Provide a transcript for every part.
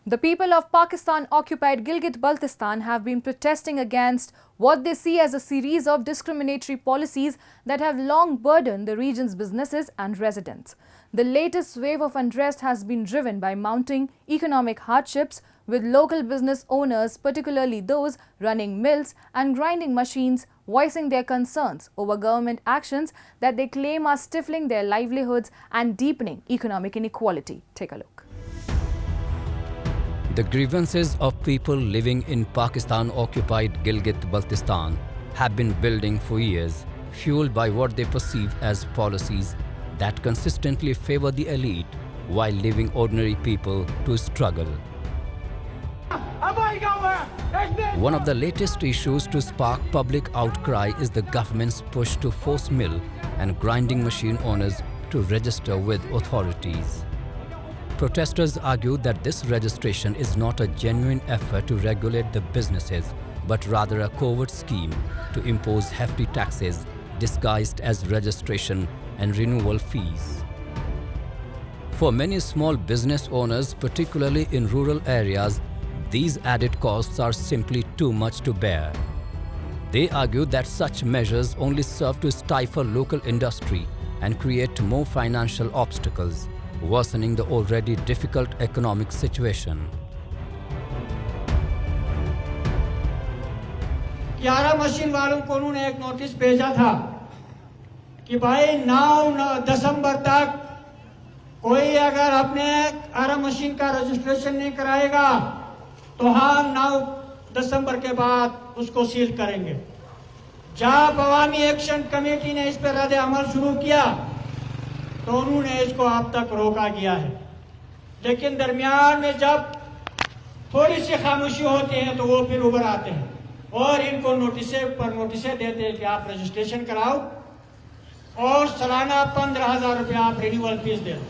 The people of Pakistan-occupied Gilgit-Baltistan have been protesting against what they see as a series of discriminatory policies that have long burdened the region's businesses and residents. The latest wave of unrest has been driven by mounting economic hardships, with local business owners, particularly those running mills and grinding machines, voicing their concerns over government actions that they claim are stifling their livelihoods and deepening economic inequality. Take a look. The grievances of people living in Pakistan-occupied Gilgit-Baltistan have been building for years, fueled by what they perceive as policies that consistently favor the elite while leaving ordinary people to struggle. One of the latest issues to spark public outcry is the government's push to force mill and grinding machine owners to register with authorities. Protesters argue that this registration is not a genuine effort to regulate the businesses, but rather a covert scheme to impose hefty taxes disguised as registration and renewal fees. For many small business owners, particularly in rural areas, these added costs are simply too much to bear. They argue that such measures only serve to stifle local industry and create more financial obstacles, worsening the already difficult economic situation. 11 machine वालों को उन्होंने एक notice भेजा था कि भाई 9 दिसंबर तक कोई अगर अपने 11 मशीन का रजिस्ट्रेशन नहीं कराएगा तो हम 9 दिसंबर के बाद उसको सील करेंगे। जब अवामी एक्शन कमेटी ने इस पर रद्द अमल शुरू किया तो उन्होंने इसको अब तक रोका गया है, लेकिन दरमियान में जब थोड़ी सी खामोशी होती है तो वो फिर उभर आते हैं और इनको नोटिसें देते हैं कि आप रजिस्ट्रेशन कराओ और सालाना 15,000 रुपये आप रिन्यूअल फीस दे दो।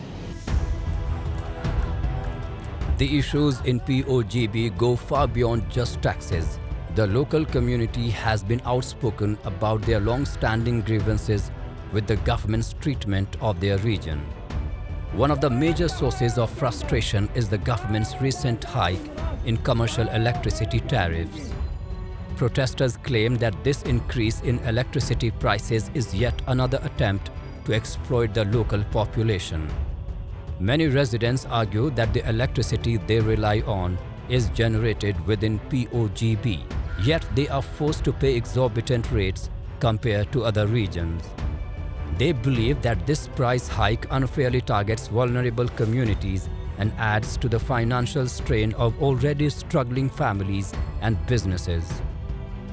The issues in PoGB go far beyond just taxes. The local community has been outspoken about their long-standing grievances with the government's treatment of their region. One of the major sources of frustration is the government's recent hike in commercial electricity tariffs. Protesters claim that this increase in electricity prices is yet another attempt to exploit the local population. Many residents argue that the electricity they rely on is generated within PoGB, yet they are forced to pay exorbitant rates compared to other regions. They believe that this price hike unfairly targets vulnerable communities and adds to the financial strain of already struggling families and businesses.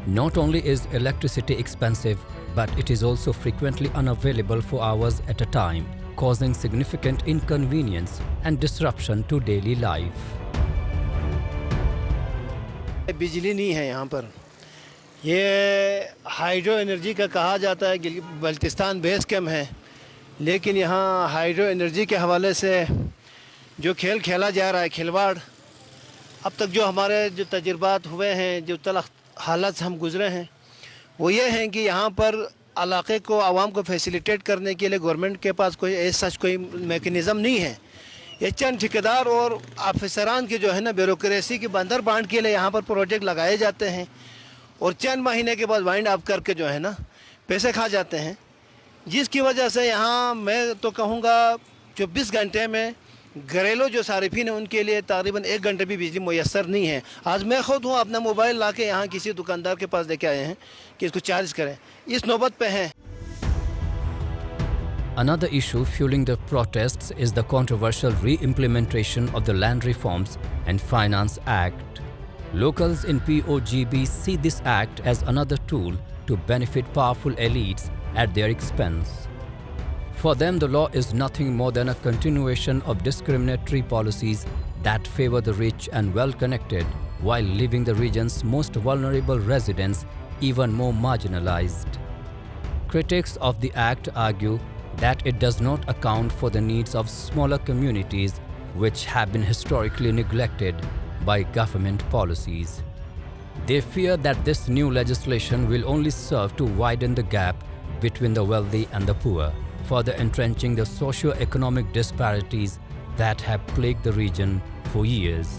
Not only is electricity expensive, but it is also frequently unavailable for hours at a time, causing significant inconvenience and disruption to daily life. बिजली नहीं है यहाँ पर। ये hydro energy का कहा जाता है, बल्तिस्तान बेस कैम्प है, लेकिन यहाँ हाइड्रो एनर्जी के हवाले से जो खेल खेला जा रहा है, खिलवाड़, अब तक जो हमारे जो तजुर्बात हुए हैं, जो तलख हालात से हम गुज़रे हैं, वो ये हैं कि यहाँ पर इलाके को, आवाम को फैसिलिटेट करने के लिए गवर्नमेंट के पास कोई ऐसा कोई मेकनिज़म नहीं है। ये चंद ठेकेदार और अफसरान की जो है ना ब्यूरोक्रेसी की बंदर बांट के लिए यहाँ पर प्रोजेक्ट लगाए जाते हैं और चंद महीने के बाद वाइंड अप करके जो है ना पैसे खा जाते हैं, जिसकी वजह से यहाँ मैं तो कहूँगा 24 घंटे में घरेलू जो सारिफिन हैं उनके लिए तकरीबन 1 घंटे भी बिजली मुयस्सर नहीं है। आज मैं खुद हूँ अपना मोबाइल ला के यहाँ किसी दुकानदार के पास लेके आए हैं कि इसको चार्ज करें, इस नौबत पे हैं। Another issue fueling the protests is the controversial re-implementation of the Land Reforms and Finance Act. Locals in PoGB see this act as another tool to benefit powerful elites at their expense. For them, the law is nothing more than a continuation of discriminatory policies that favor the rich and well-connected while leaving the region's most vulnerable residents even more marginalized. Critics of the act argue that it does not account for the needs of smaller communities which have been historically neglected by government policies. They fear that this new legislation will only serve to widen the gap between the wealthy and the poor, further entrenching the socio-economic disparities that have plagued the region for years.